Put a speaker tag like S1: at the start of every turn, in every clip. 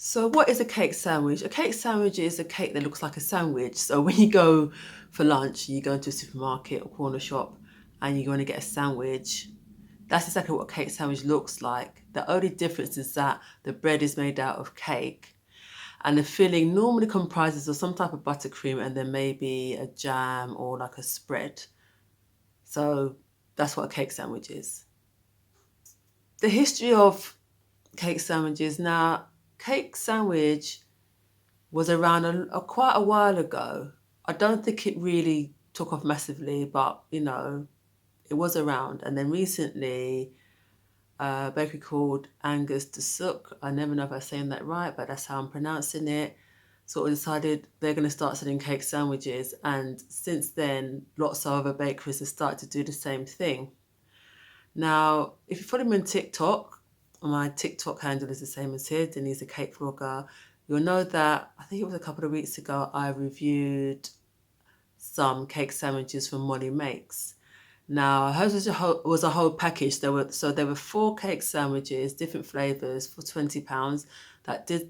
S1: So what is a cake sandwich? A cake sandwich is a cake that looks like a sandwich. So when you go for lunch, you go into a supermarket or corner shop and you're going to get a sandwich, that's exactly what a cake sandwich looks like. The only difference is that the bread is made out of cake and the filling normally comprises of some type of buttercream and then maybe a jam or like a spread. So that's what a cake sandwich is. The history of cake sandwiches. Now, cake sandwich was around quite a while ago. I don't think it really took off massively, but it was around. And then recently, a bakery called Anges de Sucre, I never know if I'm saying that right, but that's how I'm pronouncing it, sort of decided they're going to start selling cake sandwiches. And since then, lots of other bakeries have started to do the same thing. Now, if you follow me on TikTok, my TikTok handle is the same as his, and he's a cake vlogger. You'll know that I think it was a couple of weeks ago I reviewed some cake sandwiches from Molly Makes. Now, hers was a whole package. There were four cake sandwiches, different flavors for £20.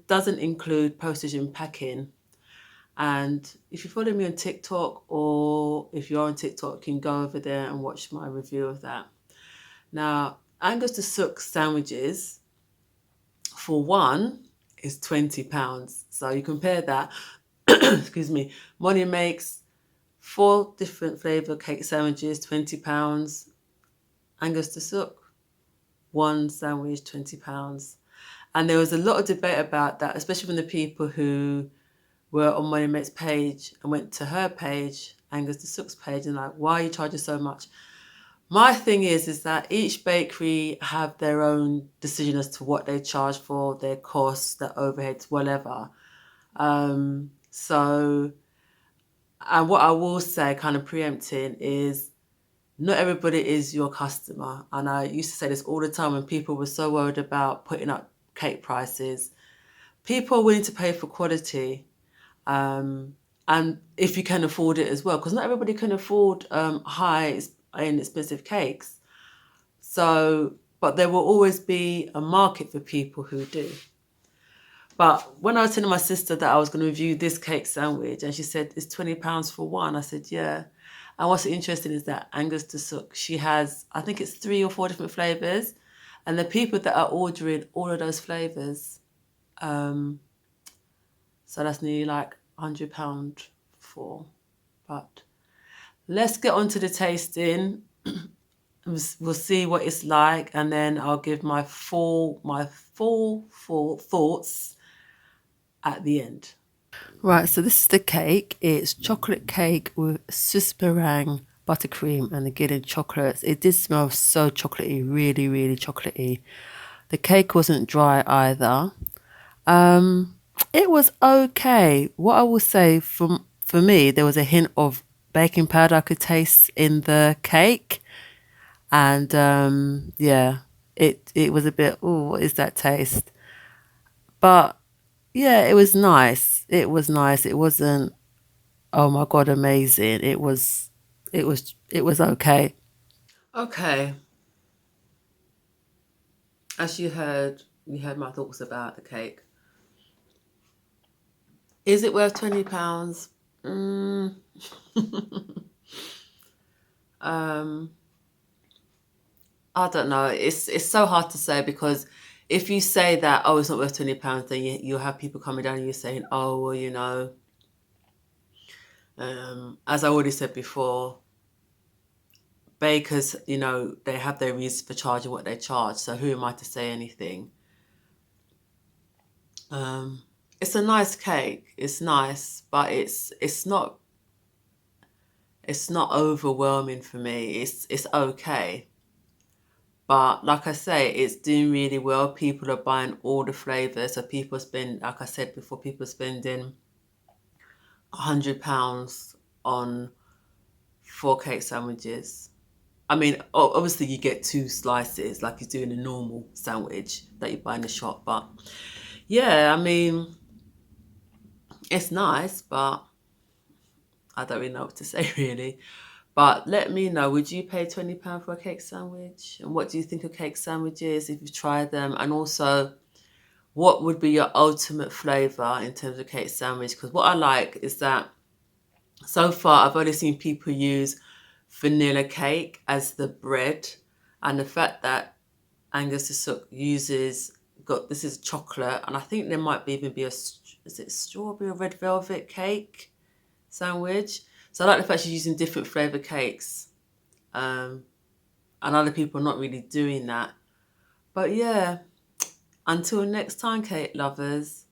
S1: Doesn't include postage and packing. And if you follow me on TikTok or if you're on TikTok, you can go over there and watch my review of that. Now, Angus de Sucre sandwiches for one is £20. So you compare that, excuse me, Money makes four different flavour cake sandwiches, £20. Angus de Sucre, one sandwich, £20. And there was a lot of debate about that, especially from the people who were on Money Mate's page and went to her page, Angus de Sucre's page, and like, why are you charging so much? My thing is that each bakery have their own decision as to what they charge for, their costs, their overheads, whatever. So, and what I will say, kind of preempting, is not everybody is your customer. And I used to say this all the time when people were so worried about putting up cake prices. People are willing to pay for quality. And if you can afford it as well, because not everybody can afford high and expensive cakes. So, but there will always be a market for people who do. But when I was telling my sister that I was going to review this cake sandwich, and she said it's £20 for one, I said yeah. And what's interesting is that Angus de Sucre, she has, I think it's 3 or 4 different flavors, and the people that are ordering all of those flavors, so that's nearly like £100 for. But let's get on to the tasting. We'll see what it's like, and then I'll give my full thoughts at the end. Right, so this is the cake. It's chocolate cake with Swiss meringue, buttercream, and again chocolates. It did smell so chocolatey, really, really chocolatey. The cake wasn't dry either. It was okay. What I will say for me, there was a hint of baking powder I could taste in the cake. And yeah, it was a bit, oh, what is that taste? But yeah, it was nice. It was nice. It wasn't, oh my God, amazing. It was okay. Okay, as you heard my thoughts about the cake. Is it worth £20? Mm, um, I don't know. It's so hard to say because if you say that, oh, it's not worth £20, then you'll have people coming down and you saying, oh, well, as I already said before, bakers, they have their reasons for charging what they charge. So who am I to say anything? It's a nice cake. It's nice, but it's not overwhelming for me. It's okay. But like I say, it's doing really well. People are buying all the flavors. So people spend, like I said before, people spending £100 on 4 cake sandwiches. I mean, obviously you get 2 slices, like you do in a normal sandwich that you buy in the shop. But yeah, I mean, it's nice, but I don't really know what to say really. But let me know, would you pay £20 for a cake sandwich? And what do you think of cake sandwiches if you've tried them? And also, what would be your ultimate flavour in terms of cake sandwich? Because what I like is that so far I've only seen people use vanilla cake as the bread, and the fact that Angus de Sucre uses got this is chocolate, and I think there might be even be is it strawberry or red velvet cake sandwich. So I like the fact she's using different flavour cakes, and other people are not really doing that. But yeah, until next time, cake lovers.